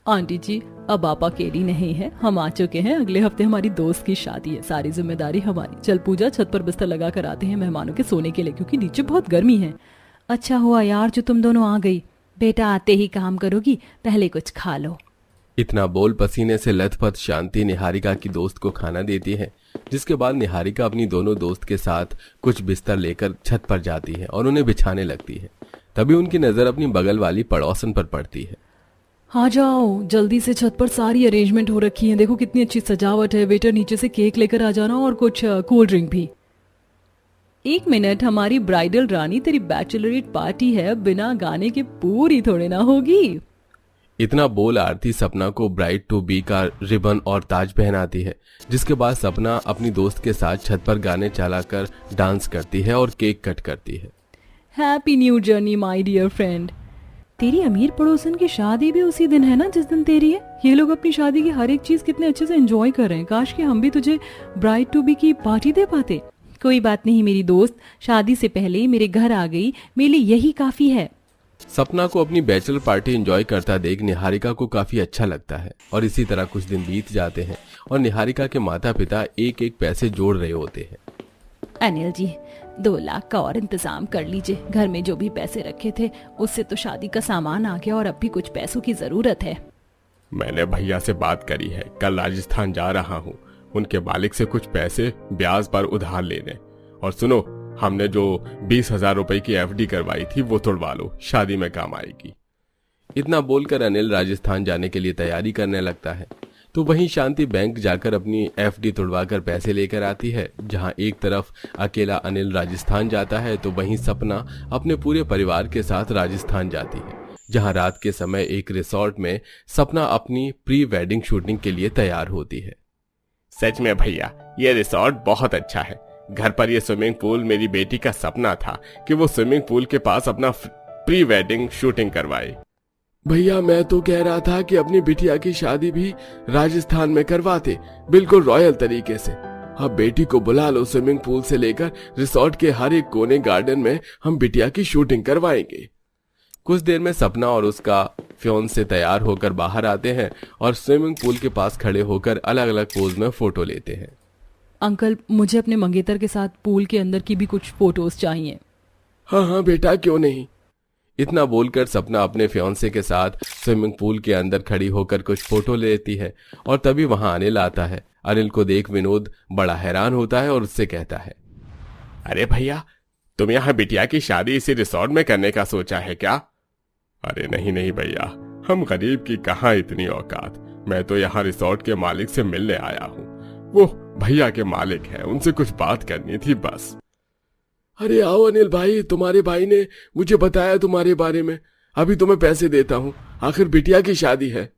Aunty जी, अब आप अकेली नहीं है, हम आ चुके हैं। अगले हफ्ते हमारी दोस्त की शादी है, सारी जिम्मेदारी हमारी। चल पूजा, छत पर बिस्तर लगा कर आते हैं मेहमानों के सोने के लिए, क्योंकि नीचे बहुत गर्मी है। अच्छा हुआ यार जो तुम दोनों आ गई। बेटा आते ही काम करोगी, पहले कुछ खा लो। इतना बोल पसीने से लथपथ शांति निहारिका की दोस्त को खाना देती है, जिसके बाद निहारिका अपनी दोनों दोस्त के साथ कुछ बिस्तर लेकर छत पर जाती है और उन्हें बिछाने लगती है। तभी उनकी नजर अपनी बगल वाली पड़ोसन पर पड़ती है। आ जाओ जल्दी से, छत पर सारी अरेंजमेंट हो रखी है, देखो कितनी अच्छी सजावट है। वेटर नीचे से केक लेकर आ जाना और कुछ कोल्ड ड्रिंक भी। 1 मिनट, हमारी ब्राइडल रानी, तेरी बैचलरेट पार्टी है, बिना गाने के पूरी थोड़े ना होगी। इतना बोल आरती सपना को ब्राइड टू बी का रिबन और ताज पहनाती है, जिसके बाद सपना अपनी दोस्त के साथ छत पर गाने चलाकर डांस करती है और केक कट करती है। Happy new journey my dear friend. तेरी अमीर पड़ोसन की शादी भी उसी दिन है ना जिस दिन तेरी है। ये लोग अपनी शादी की हर एक चीज कितने अच्छे से एंजॉय कर रहे हैं। काश कि हम भी तुझे ब्राइड टू बी की पार्टी दे पाते। कोई बात नहीं मेरी दोस्त, शादी से पहले मेरे घर आ गई, मेरे लिए यही काफी है। सपना को अपनी बैचलर पार्टी एंजॉय करता देख निहारिका को काफी अच्छा लगता है और इसी तरह कुछ दिन बीत जाते हैं और निहारिका के माता पिता एक एक पैसे जोड़ रहे होते हैं। अनिल जी, 2 लाख का और इंतजाम कर लीजिए। घर में जो भी पैसे रखे थे उससे तो शादी का सामान आ गया और अब भी कुछ पैसों की जरूरत है। मैंने भैया से बात करी है, कल राजस्थान जा रहा हूँ उनके मालिक से कुछ पैसे ब्याज पर उधार लेने। और सुनो, हमने जो 20,000 रुपए की एफडी करवाई थी वो तोड़वा लो, शादी में काम आएगी। इतना बोलकर अनिल राजस्थान जाने के लिए तैयारी करने लगता है। तो वहीं शांति बैंक जाकर अपनी एफडी तुड़वाकर पैसे लेकर आती है। जहां एक तरफ अकेला अनिल राजस्थान जाता है तो वहीं सपना अपने पूरे परिवार के साथ राजस्थान जाती है, जहां रात के समय एक रिसोर्ट में सपना अपनी प्री वेडिंग शूटिंग के लिए तैयार होती है। सच में भैया, ये रिसोर्ट बहुत अच्छा है। घर पर ये स्विमिंग पूल मेरी बेटी का सपना था कि वो स्विमिंग पूल के पास अपना प्री वेडिंग शूटिंग करवाए। भैया मैं तो कह रहा था कि अपनी बिटिया की शादी भी राजस्थान में करवाते, बिल्कुल रॉयल तरीके से। अब बेटी को बुला लो, स्विमिंग पूल से लेकर रिसोर्ट के हर एक कोने गार्डन में हम बिटिया की शूटिंग करवाएंगे। कुछ देर में सपना और उसका फियोंसे तैयार होकर बाहर आते हैं और स्विमिंग पूल के पास खड़े होकर अलग अलग पोज में फोटो लेते हैं। अंकल, मुझे अपने मंगेतर के साथ पूल के अंदर की भी कुछ फोटोज चाहिए। हाँ हाँ बेटा, क्यों नहीं। इतना बोलकर सपना अपने फियोंसे के साथ स्विमिंग पूल के अंदर खड़ी होकर कुछ फोटो लेती है और तभी वहां अनिल आता है। अनिल को देख विनोद बड़ा हैरान होता है और उससे कहता है, अरे भैया, तुम यहाँ बिटिया की शादी इसी रिसोर्ट में करने का सोचा है क्या? अरे नहीं नहीं भैया, हम गरीब की कहाँ इतनी औकात। मैं तो यहाँ रिसोर्ट के मालिक से मिलने आया हूँ। वो भैया के मालिक है, उनसे कुछ बात करनी थी बस। अरे आओ अनिल भाई, तुम्हारे भाई ने मुझे बताया तुम्हारे बारे में, अभी तुम्हें पैसे देता हूँ, आखिर बिटिया की शादी है।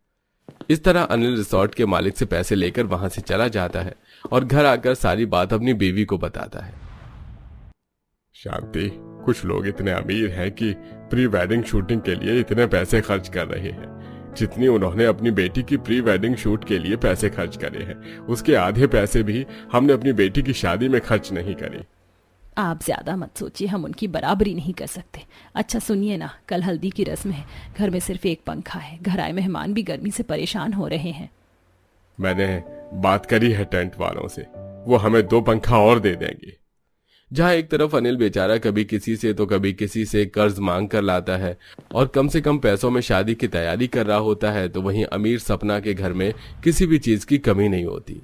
इस तरह अनिल रिसोर्ट के मालिक से पैसे लेकर वहां से चला जाता है और घर आकर सारी बात अपनी बीवी को बताता है। शांति, कुछ लोग इतने अमीर हैं कि प्री वेडिंग शूटिंग के लिए इतने पैसे खर्च कर रहे हैं। जितनी उन्होंने अपनी बेटी की प्री वेडिंग शूट के लिए पैसे खर्च करे हैं, उसके आधे पैसे भी हमने अपनी बेटी की शादी में खर्च नहीं करे। आप ज्यादा मत सोचिए, हम उनकी बराबरी नहीं कर सकते। अच्छा सुनिए ना, कल हल्दी की रस्म है, घर में सिर्फ एक पंखा है, घर आए मेहमान भी गर्मी से परेशान हो रहे हैं। मैंने बात करी है टेंट वालों से, वो हमें 2 पंखा और दे देंगे। जहां एक तरफ अनिल बेचारा कभी किसी से तो कभी किसी से कर्ज मांग कर लाता है और कम से कम पैसों में शादी की तैयारी कर रहा होता है, तो वहीं अमीर सपना के घर में किसी भी चीज की कमी नहीं होती।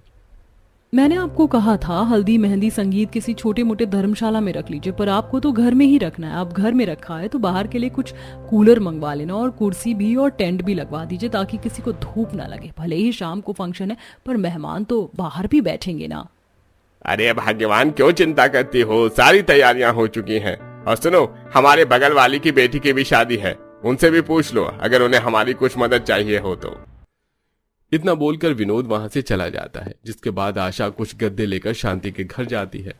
मैंने आपको कहा था हल्दी मेहंदी संगीत किसी छोटे मोटे धर्मशाला में रख लीजिए, पर आपको तो घर में ही रखना है। आप घर में रखा है तो बाहर के लिए कुछ कूलर मंगवा लेना और कुर्सी भी और टेंट भी लगवा दीजिए, ताकि किसी को धूप ना लगे। भले ही शाम को फंक्शन है, पर मेहमान तो बाहर भी बैठेंगे ना। अरे भाग्यवान, क्यों चिंता करती हो, सारी तैयारियां हो चुकी हैं। और सुनो, हमारे बगल वाली की बेटी की भी शादी है, उनसे भी पूछ लो अगर उन्हें हमारी कुछ मदद चाहिए हो तो। इतना बोलकर विनोद वहां से चला जाता है, जिसके बाद आशा कुछ गद्दे लेकर शांति के घर जाती है।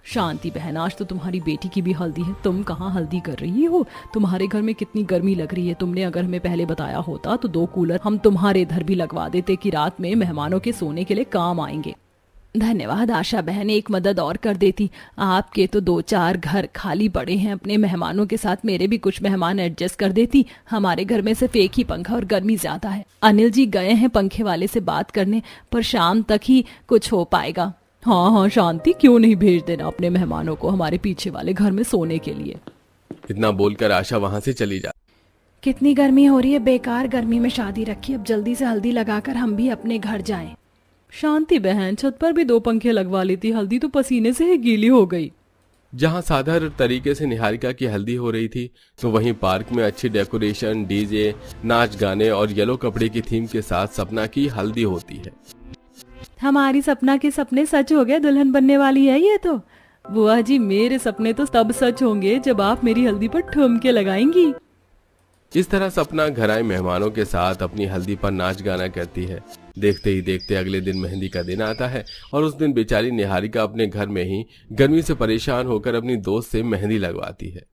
शांति बहन, आज तो तुम्हारी बेटी की भी हल्दी है, तुम कहाँ हल्दी कर रही हो? तुम्हारे घर में कितनी गर्मी लग रही है। तुमने अगर हमें पहले बताया होता तो 2 कूलर हम तुम्हारे इधर भी लगवा देते कि रात में मेहमानों के सोने के लिए काम आएंगे। धन्यवाद आशा बहन, एक मदद और कर देती। आपके तो 2-4 घर खाली पड़े हैं, अपने मेहमानों के साथ मेरे भी कुछ मेहमान एडजस्ट कर देती। हमारे घर में सिर्फ एक ही पंखा और गर्मी ज्यादा है। अनिल जी गए हैं पंखे वाले से बात करने, पर शाम तक ही कुछ हो पाएगा। हाँ शांति, क्यों नहीं भेज देना अपने मेहमानों को हमारे पीछे वाले घर में सोने के लिए। इतना बोलकर आशा वहां से चली जा। कितनी गर्मी हो रही है, बेकार गर्मी में शादी रखी। अब जल्दी से हल्दी लगाकर हम भी अपने घर जाएं। शांति बहन, छत पर भी 2 पंखे लगवा लेती, हल्दी तो पसीने से ही गीली हो गई। जहां साधारण तरीके से निहारिका की हल्दी हो रही थी, तो वहीं पार्क में अच्छी डेकोरेशन, डीजे, नाच गाने और येलो कपड़े की थीम के साथ सपना की हल्दी होती है। हमारी सपना के सपने सच हो गए, दुल्हन बनने वाली है ये तो। बुआ जी, मेरे सपने तो तब सच होंगे जब आप मेरी हल्दी पर ठुमके लगाएंगी। इस तरह सपना घर आए मेहमानों के साथ अपनी हल्दी पर नाच गाना करती है। देखते ही देखते अगले दिन मेहंदी का दिन आता है और उस दिन बेचारी निहारिका अपने घर में ही गर्मी से परेशान होकर अपनी दोस्त से मेहंदी लगवाती है।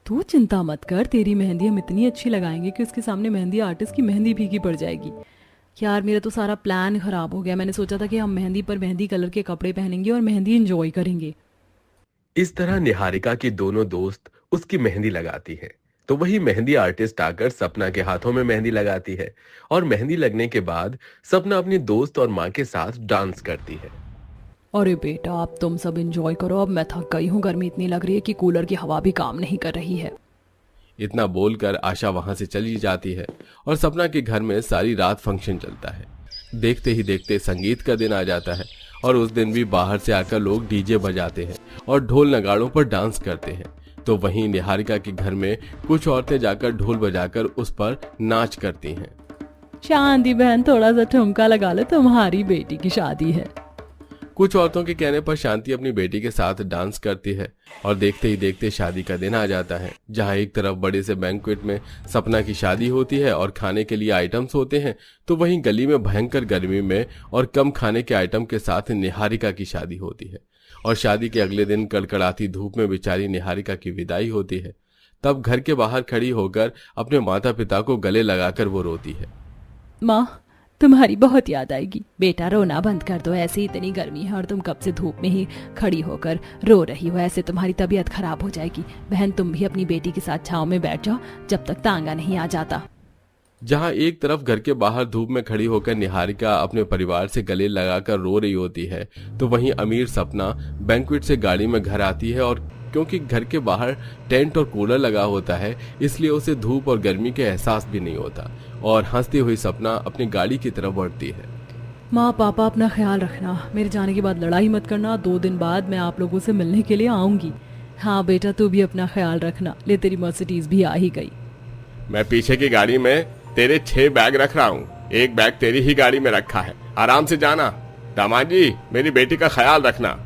तू चिंता मत कर, तेरी मेहंदी हम इतनी अच्छी लगाएंगे कि उसके सामने मेहंदी आर्टिस्ट की मेहंदी फीकी पड़ जाएगी। यार मेरा तो सारा प्लान खराब हो गया। मैंने सोचा था कि हम मेहंदी पर मेहंदी कलर के कपड़े पहनेंगे और मेहंदी एंजॉय करेंगे। इस तरह निहारिका की दोनों दोस्त उसकी मेहंदी लगाती है, तो वही मेहंदी आर्टिस्ट आकर सपना के हाथों में मेहंदी लगाती है और मेहंदी लगने के बाद सपना अपनी दोस्त और माँ के साथ डांस करती है। अरे बेटा, अब तुम सब एंजॉय करो, अब मैं थक गई हूँ। गर्मी इतनी लग रही है कि कूलर की हवा भी काम नहीं कर रही है। इतना बोलकर आशा वहां से चली जाती है और सपना के घर में सारी रात फंक्शन चलता है। देखते ही देखते संगीत का दिन आ जाता है और उस दिन भी बाहर से आकर लोग डीजे बजाते हैं और ढोल नगाड़ों पर डांस करते हैं। तो वहीं निहारिका के घर में कुछ औरतें जाकर ढोल बजाकर उस पर नाच करती हैं। शांति बहन, थोड़ा सा ठुमका लगा लो, तुम्हारी बेटी की शादी है। कुछ औरतों के कहने पर शांति अपनी बेटी के साथ डांस करती है और देखते ही देखते शादी का दिन आ जाता है, जहां एक तरफ बड़े से बैंक्वेट में सपना की शादी होती है और खाने के लिए आइटम्स होते हैं, तो वहीं गली में भयंकर गर्मी में और कम खाने के आइटम के साथ निहारिका की शादी होती है। और शादी के अगले दिन कड़कड़ाती धूप में बेचारी निहारिका की विदाई होती है। तब घर के बाहर खड़ी होकर अपने माता पिता को गले लगाकर वो रोती है। माँ, तुम्हारी बहुत याद आएगी। बेटा रोना बंद कर दो, ऐसे इतनी गर्मी है और तुम कब से धूप में ही खड़ी होकर रो रही हो, ऐसे तुम्हारी तबीयत खराब हो जाएगी। बहन, तुम भी अपनी बेटी के साथ छांव में बैठ जाओ जब तक तांगा नहीं आ जाता। जहां एक तरफ घर के बाहर धूप में खड़ी होकर निहारिका अपने परिवार से गले लगाकर रो रही होती है, तो वहीं अमीर सपना बैंक्वेट से गाड़ी में घर आती है और क्योंकि घर के बाहर टेंट और कूलर लगा होता है, इसलिए उसे धूप और गर्मी के एहसास भी नहीं होता और हंसती हुई सपना अपनी गाड़ी की तरफ बढ़ती है। माँ पापा, अपना ख्याल रखना, मेरे जाने के बाद लड़ाई मत करना। 2 दिन बाद मैं आप लोगों से मिलने के लिए आऊंगी। हाँ बेटा, तू भी अपना ख्याल रखना। ले, तेरी मर्सिडीज भी आ ही गई। मैं पीछे की गाड़ी में तेरे 6 बैग रख रहा हूँ, 1 बैग तेरी ही गाड़ी में रखा है। आराम से जाना। दामाद जी, मेरी बेटी का ख्याल रखना।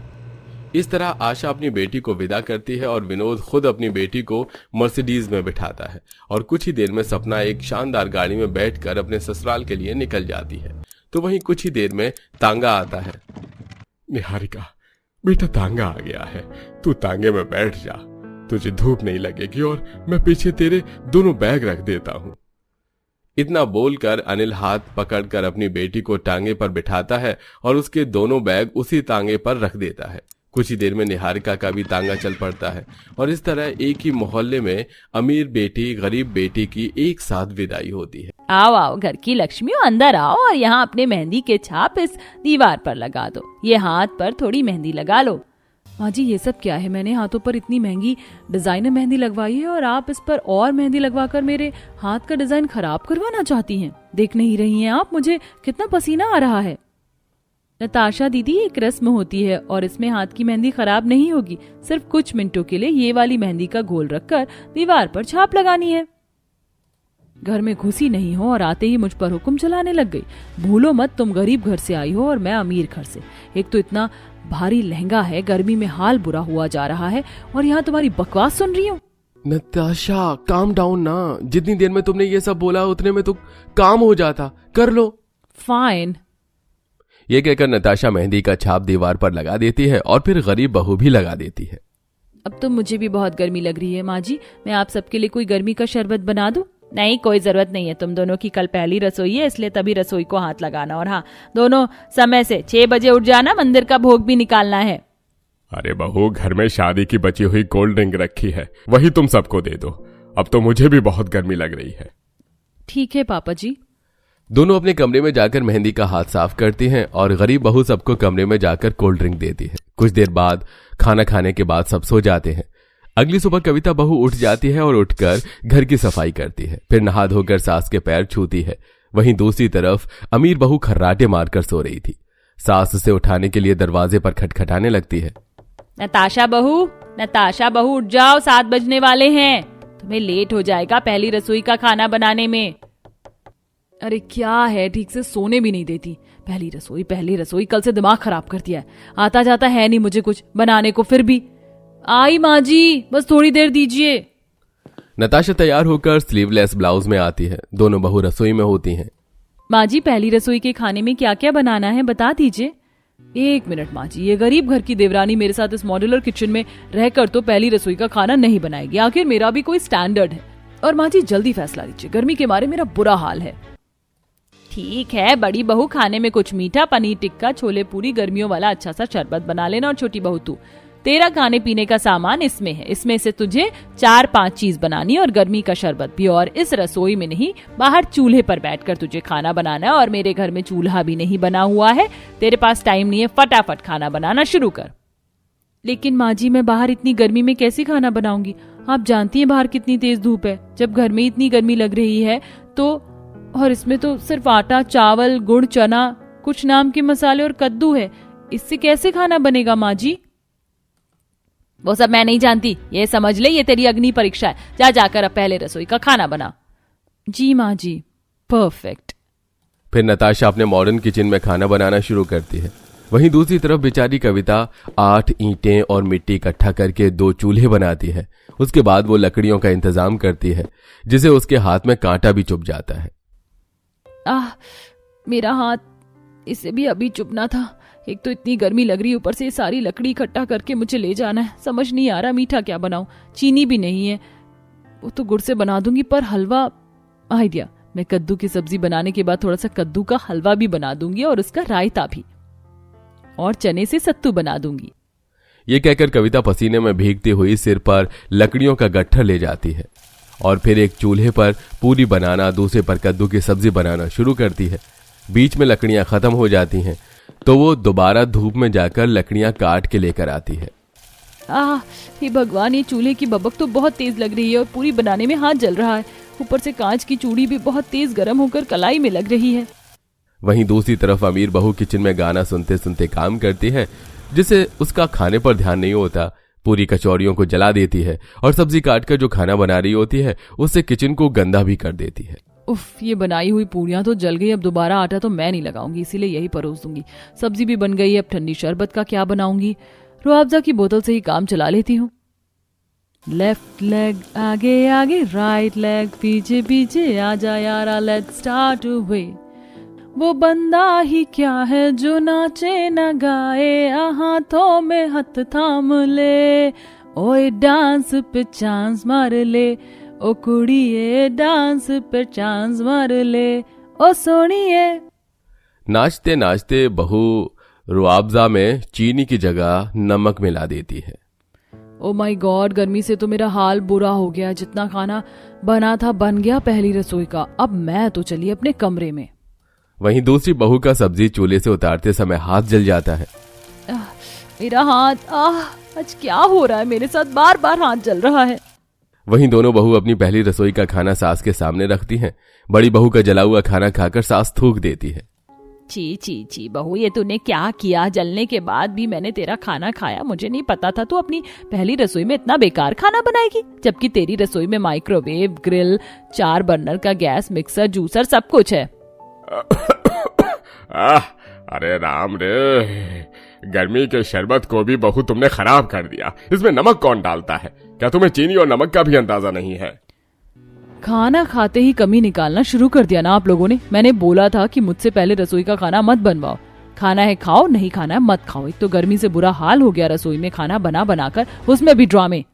इस तरह आशा अपनी बेटी को विदा करती है और विनोद खुद अपनी बेटी को मर्सिडीज में बिठाता है और कुछ ही देर में सपना एक शानदार गाड़ी में बैठकर अपने ससुराल के लिए निकल जाती है। तो वहीं कुछ ही देर में तांगा आता है। निहारिका बेटा, तांगा आ गया है, तू तांगे में बैठ जा, तुझे धूप नहीं लगेगी और मैं पीछे तेरे दोनों बैग रख देता हूँ। इतना बोलकर अनिल हाथ पकड़कर अपनी बेटी को टांगे पर बिठाता है और उसके दोनों बैग उसी तांगे पर रख देता है। कुछ ही देर में निहारिका का भी तांगा चल पड़ता है और इस तरह एक ही मोहल्ले में अमीर बेटी गरीब बेटी की एक साथ विदाई होती है। आओ आओ घर की लक्ष्मी, अंदर आओ और यहाँ अपने मेहंदी के छाप इस दीवार पर लगा दो। ये हाथ पर थोड़ी मेहंदी लगा लो। माँ जी, ये सब क्या है? मैंने हाथों पर इतनी महंगी डिजाइनर मेहंदी लगवाई है और आप इस पर और मेहंदी लगवाकर मेरे हाथ का डिजाइन खराब करवाना चाहती हैं। देख नहीं रही हैं आप मुझे कितना पसीना आ रहा है? नताशा दीदी, एक रस्म होती है और इसमें हाथ की मेहंदी खराब नहीं होगी। सिर्फ कुछ मिनटों के लिए ये वाली मेहंदी का घोल रखकर दीवार पर छाप लगानी है। घर में घुसी नहीं हो और आते ही मुझ पर हुक्म चलाने लग गई। भूलो मत, तुम गरीब घर से आई हो और मैं अमीर घर से। एक तो इतना भारी लहंगा है, गर्मी में हाल बुरा हुआ जा रहा है और यहाँ तुम्हारी बकवास सुन रही हूँ। नताशा, काम डाउन ना। जितनी देर में तुमने ये सब बोला उतने में तो काम हो जाता। कर लो। फाइन। ये कहकर नताशा मेहंदी का छाप दीवार पर लगा देती है और फिर गरीब बहू भी लगा देती है। अब तो मुझे भी बहुत गर्मी लग रही है। माँ जी, मैं आप सबके लिए कोई गर्मी का शरबत बना दूं? नहीं, कोई जरूरत नहीं है। तुम दोनों की कल पहली रसोई है, इसलिए तभी रसोई को हाथ लगाना। और हाँ, दोनों समय से 6 बजे उठ जाना, मंदिर का भोग भी निकालना है। अरे बहू, घर में शादी की बची हुई कोल्ड ड्रिंक रखी है, वही तुम सबको दे दो। अब तो मुझे भी बहुत गर्मी लग रही है। ठीक है पापा जी। दोनों अपने कमरे में जाकर मेहंदी का हाथ साफ करती हैं और गरीब बहू सबको कमरे में जाकर कोल्ड ड्रिंक देती है। कुछ देर बाद खाना खाने के बाद सब सो जाते हैं। अगली सुबह कविता बहू उठ जाती है और उठकर घर की सफाई करती है, फिर नहा धोकर सास के पैर छूती है। वहीं दूसरी तरफ अमीर बहू खर्राटे मारकर सो रही थी। सास उसे उठाने के लिए दरवाजे पर खटखटाने लगती है। नताशा बहू, नताशा बहू उठ जाओ, 7 बजने वाले हैं। तुम्हें लेट हो जाएगा पहली रसोई का खाना बनाने में। अरे क्या है, ठीक से सोने भी नहीं देती। पहली रसोई, कल से दिमाग खराब कर दिया है। आता जाता है नहीं मुझे कुछ बनाने को। फिर भी आई माँ जी, बस थोड़ी देर दीजिए। नताशा तैयार होकर स्लीवलेस ब्लाउज में आती है। दोनों बहू रसोई में होती हैं। माँ जी, पहली रसोई के खाने में क्या क्या बनाना है बता दीजिए। 1 मिनट माँ जी, ये गरीब घर की देवरानी मेरे साथ इस मॉड्यूलर किचन में रहकर तो पहली रसोई का खाना नहीं बनाएगी। आखिर मेरा भी कोई स्टैंडर्ड है। और माँ जी जल्दी फैसला लीजिए, गर्मी के मारे मेरा बुरा हाल है। ठीक है बड़ी बहू, खाने में कुछ मीठा, पनीर टिक्का, छोले पूरी, गर्मियों वाला अच्छा सा शरबत बना लेना। और छोटी बहू तू, तेरा खाने पीने का सामान इसमें है, इसमें से तुझे 4-5 चीज बनानी और गर्मी का शरबत भी। और इस रसोई में नहीं, बाहर चूल्हे पर बैठकर तुझे खाना बनाना है। और मेरे घर में चूल्हा भी नहीं बना हुआ है, तेरे पास टाइम नहीं है, फटाफट खाना बनाना शुरू कर। लेकिन माँ जी, मैं बाहर इतनी गर्मी में कैसे खाना बनाऊंगी? आप जानती हैं बाहर कितनी तेज धूप है। जब घर में इतनी गर्मी लग रही है तो, और इसमें तो सिर्फ आटा, चावल, गुड़, चना, कुछ नाम के मसाले और कद्दू है। इससे कैसे खाना बनेगा माँ जी? वो सब मैं नहीं जानती, ये समझ ले ये तेरी अग्नि परीक्षा है। जा जाकर अब पहले रसोई का खाना बना। जी माँ जी, परफेक्ट। फिर नताशा अपने मॉडर्न किचन में खाना बनाना शुरू करती है। वहीं दूसरी तरफ बेचारी कविता 8 ईंटें और मिट्टी इकट्ठा करके 2 चूल्हे बनाती है। उसके बाद वो लकड़ियों का इंतजाम करती है, जिसे उसके हाथ में कांटा भी चुभ जाता है। मेरा हाथ, इसे भी अभी चुभना था। एक तो इतनी गर्मी लग रही, ऊपर से सारी लकड़ी इकट्ठा करके मुझे ले जाना है। समझ नहीं आ रहा मीठा क्या बनाऊं। चीनी भी नहीं है, वो तो गुड़ से बना दूंगी। पर हलवा, आइडिया, मैं कद्दू की सब्जी बनाने के बाद थोड़ा सा कद्दू का हलवा भी बना दूंगी और उसका रायता भी, और चने से सत्तू बना दूंगी। ये कहकर कविता पसीने में भीगती हुई सिर पर लकड़ियों का गट्ठर ले जाती है और फिर एक चूल्हे पर पूरी बनाना, दूसरे पर कद्दू की सब्जी बनाना शुरू करती है। बीच में लकड़ियां खत्म हो जाती हैं तो वो दोबारा धूप में जाकर लकड़ियां काट के लेकर आती है। हे भगवान, ये चूल्हे की भभक तो बहुत तेज लग रही है और पूरी बनाने में हाथ जल रहा है। ऊपर से कांच की चूड़ी भी बहुत तेज गर्म होकर कलाई में लग रही है। वहीं दूसरी तरफ अमीर बहू किचन में गाना सुनते सुनते काम करती है, जिसे उसका खाने पर ध्यान नहीं होता। पूरी कचौरियों को जला देती है और सब्जी काटकर जो खाना बना रही होती है उससे किचन को गंदा भी कर देती है। उफ, ये बनाई हुई पूरियां तो जल गई। अब दोबारा आटा तो मैं नहीं लगाऊंगी, इसीलिए यही परोस दूंगी। सब्जी भी बन गई है, अब ठंडी शरबत का क्या बनाऊंगी? रुआवजा की बोतल से ही काम चला लेती हूँ। लेफ्ट लेग आगे आगे, राइट लेग पीछे पीछे, आजा यारा लेट्स स्टार्ट अवे। वो बंदा ही क्या है जो नाचे न गाए, हाथों में हाथ थाम ले। ओए डांस पे चांस मार ले, ओ कुड़िए डांस पे चांस मार ले, ओ सोनिए। नाचते नाचते बहू रुआवजा में चीनी की जगह नमक मिला देती है। ओ माय गॉड, गर्मी से तो मेरा हाल बुरा हो गया। जितना खाना बना था बन गया पहली रसोई का। अब मैं तो चली अपने कमरे में। वहीं दूसरी बहू का सब्जी चूल्हे से उतारते समय हाथ जल जाता है। मेरा हाथ, आज क्या हो रहा है मेरे साथ? बार बार हाथ जल रहा है। वहीं दोनों बहू अपनी पहली रसोई का खाना सास के सामने रखती हैं। बड़ी बहू का जला हुआ खाना खाकर सास थूक देती है। ची ची ची बहू, ये तूने क्या किया? जलने के बाद भी मैंने तेरा खाना खाया। मुझे नहीं पता था तू अपनी पहली रसोई में इतना बेकार खाना बनाएगी, जबकि तेरी रसोई में माइक्रोवेव, ग्रिल, 4 बर्नर का गैस, मिक्सर, जूसर सब कुछ है। अरे राम रे, गर्मी के शरबत को भी बहू तुमने खराब कर दिया। इसमें नमक कौन डालता है? क्या तुम्हें चीनी और नमक का भी अंदाजा नहीं है? खाना खाते ही कमी निकालना शुरू कर दिया ना आप लोगों ने। मैंने बोला था कि मुझसे पहले रसोई का खाना मत बनवाओ। खाना है खाओ, नहीं खाना है मत खाओ। एक तो गर्मी से बुरा हाल हो गया रसोई में खाना बना बनाकर, उसमें भी ड्रामे।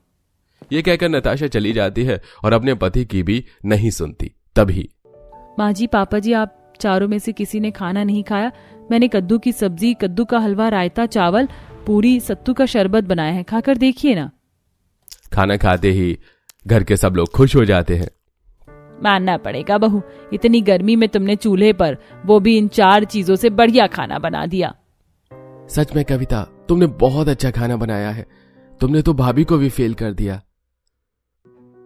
ये कहकर नताशा चली जाती है और अपने पति की भी नहीं सुनती। तभी माँ जी, पापा जी, आप चारों में से किसी ने खाना नहीं खाया। मैंने कद्दू की सब्जी, कद्दू का हलवा, रायता, चावल, पूरी, सत्तू का शरबत बनाया है, खाकर देखिए ना। खाना खाते ही घर के सब लोग खुश हो जाते हैं। मानना पड़ेगा बहू, इतनी गर्मी में तुमने चूल्हे पर, वो भी इन 4 चीजों से बढ़िया खाना बना दिया। सच में कविता, तुमने बहुत अच्छा खाना बनाया है। तुमने तो भाभी को भी फेल कर दिया।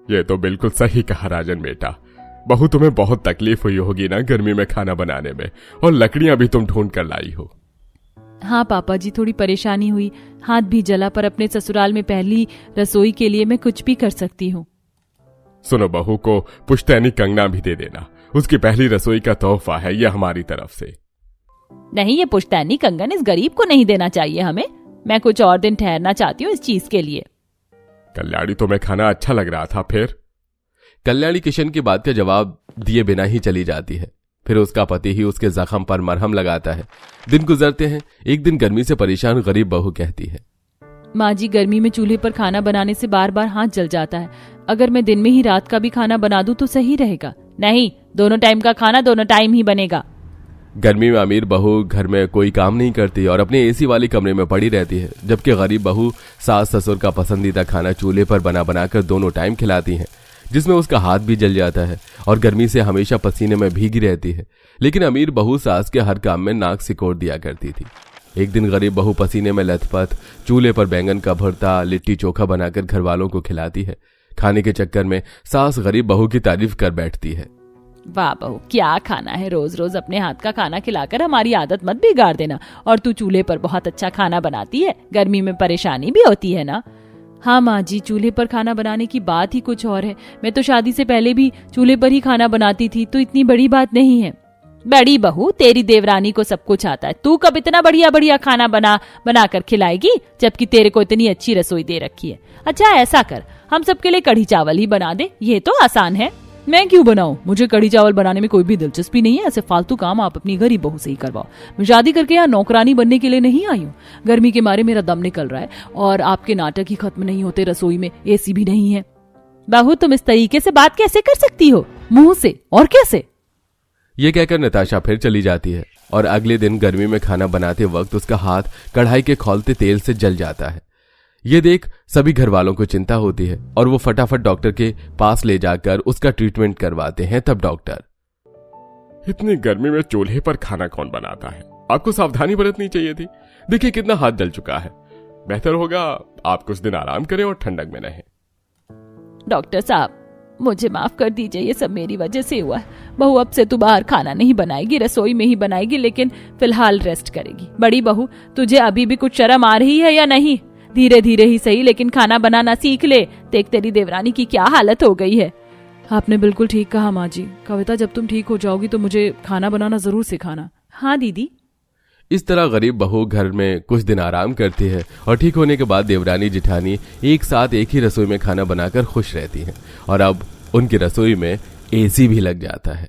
ये तो बिल्कुल सही कहा राजन बेटा। बहू, तुम्हें बहुत तकलीफ हुई होगी ना गर्मी में खाना बनाने में, और लकड़ियां भी तुम ढूंढ कर लाई हो। हाँ पापा जी, थोड़ी परेशानी हुई, हाथ भी जला, पर अपने ससुराल में पहली रसोई के लिए मैं कुछ भी कर सकती हूँ। सुनो, बहू को पुश्तैनी कंगना भी दे देना, उसकी पहली रसोई का तोहफा है ये हमारी तरफ से। नहीं, ये पुश्तैनी कंगन इस गरीब को नहीं देना चाहिए हमें। मैं कुछ और दिन ठहरना चाहती हूँ इस चीज के लिए। कल्याणी, तुम्हें खाना अच्छा लग रहा था फिर? कल्याणी किशन की बात का जवाब दिए बिना ही चली जाती है। फिर उसका पति ही उसके जख्म पर मरहम लगाता है। दिन गुजरते हैं। एक दिन गर्मी से परेशान गरीब बहू कहती है, माँ जी, गर्मी में चूल्हे पर खाना बनाने से बार बार हाथ जल जाता है। अगर मैं दिन में ही रात का भी खाना बना दूं तो सही रहेगा। नहीं, दोनों टाइम का खाना दोनों टाइम ही बनेगा। गर्मी में अमीर बहू घर में कोई काम नहीं करती और अपने एसी वाली कमरे में पड़ी रहती है, जबकि गरीब बहू सास ससुर का पसंदीदा खाना चूल्हे पर बना बनाकर दोनों टाइम खिलाती हैं, जिसमें उसका हाथ भी जल जाता है और गर्मी से हमेशा पसीने में भीगी रहती है। लेकिन अमीर बहू सास के हर काम में नाक सिकोड़ दिया करती थी। एक दिन गरीब बहू पसीने में लथपथ चूल्हे पर बैंगन का भरता, लिट्टी चोखा बनाकर घर वालों को खिलाती है। खाने के चक्कर में सास गरीब बहू की तारीफ कर बैठती है। वाह बहू, क्या खाना है, रोज रोज अपने हाथ का खाना खिलाकर हमारी आदत मत बिगाड़ देना। और तू चूल्हे पर बहुत अच्छा खाना बनाती है, गर्मी में परेशानी भी होती है ना। हाँ माँ जी, चूल्हे पर खाना बनाने की बात ही कुछ और है। मैं तो शादी से पहले भी चूल्हे पर ही खाना बनाती थी, तो इतनी बड़ी बात नहीं है। बड़ी बहू, तेरी देवरानी को सब कुछ आता है। तू कब इतना बढ़िया बढ़िया खाना बना कर खिलाएगी, जबकि तेरे को इतनी अच्छी रसोई दे रखी है। अच्छा ऐसा कर, हम सबके लिए कढ़ी चावल ही बना दे, ये तो आसान है। मैं क्यों बनाऊं? मुझे कढ़ी चावल बनाने में कोई भी दिलचस्पी नहीं है। ऐसे फालतू काम आप अपनी गरीब बहू से ही करवाओ। मैं शादी करके यहाँ नौकरानी बनने के लिए नहीं आई हूँ। गर्मी के मारे मेरा दम निकल रहा है और आपके नाटक ही खत्म नहीं होते। रसोई में एसी भी नहीं है। बहू, तुम इस तरीके से बात कैसे कर सकती हो? मुंह से और कैसे? ये कहकर नताशा फिर चली जाती है और अगले दिन गर्मी में खाना बनाते वक्त उसका हाथ कढ़ाई के खौलते तेल से जल जाता है। ये देख सभी घर वालों को चिंता होती है और वो फटाफट डॉक्टर के पास ले जाकर उसका ट्रीटमेंट करवाते हैं। तब डॉक्टर, इतनी गर्मी में चूल्हे पर खाना कौन बनाता है? आपको सावधानी बरतनी चाहिए थी। देखिए कितना हाथ जल चुका है। बेहतर होगा आप कुछ दिन आराम करें और ठंडक में रहें। डॉक्टर साहब, मुझे माफ कर दीजिए, ये सब मेरी वजह से हुआ है। बहू, अब से तू बाहर खाना नहीं बनाएगी, रसोई में ही बनाएगी, लेकिन फिलहाल रेस्ट करेगी। बड़ी बहू, तुझे अभी भी कुछ शर्म आ रही है या नहीं? धीरे धीरे ही सही, लेकिन खाना बनाना सीख ले। देख तेरी देवरानी की क्या हालत हो गई है। आपने बिल्कुल ठीक कहा माँ जी। कविता, जब तुम ठीक हो जाओगी तो मुझे खाना बनाना जरूर सिखाना। हाँ दीदी। इस तरह गरीब बहू घर में कुछ दिन आराम करती है और ठीक होने के बाद देवरानी जिठानी एक साथ एक ही रसोई में खाना बनाकर खुश रहती हैं और अब उनकी रसोई में एसी भी लग जाता है।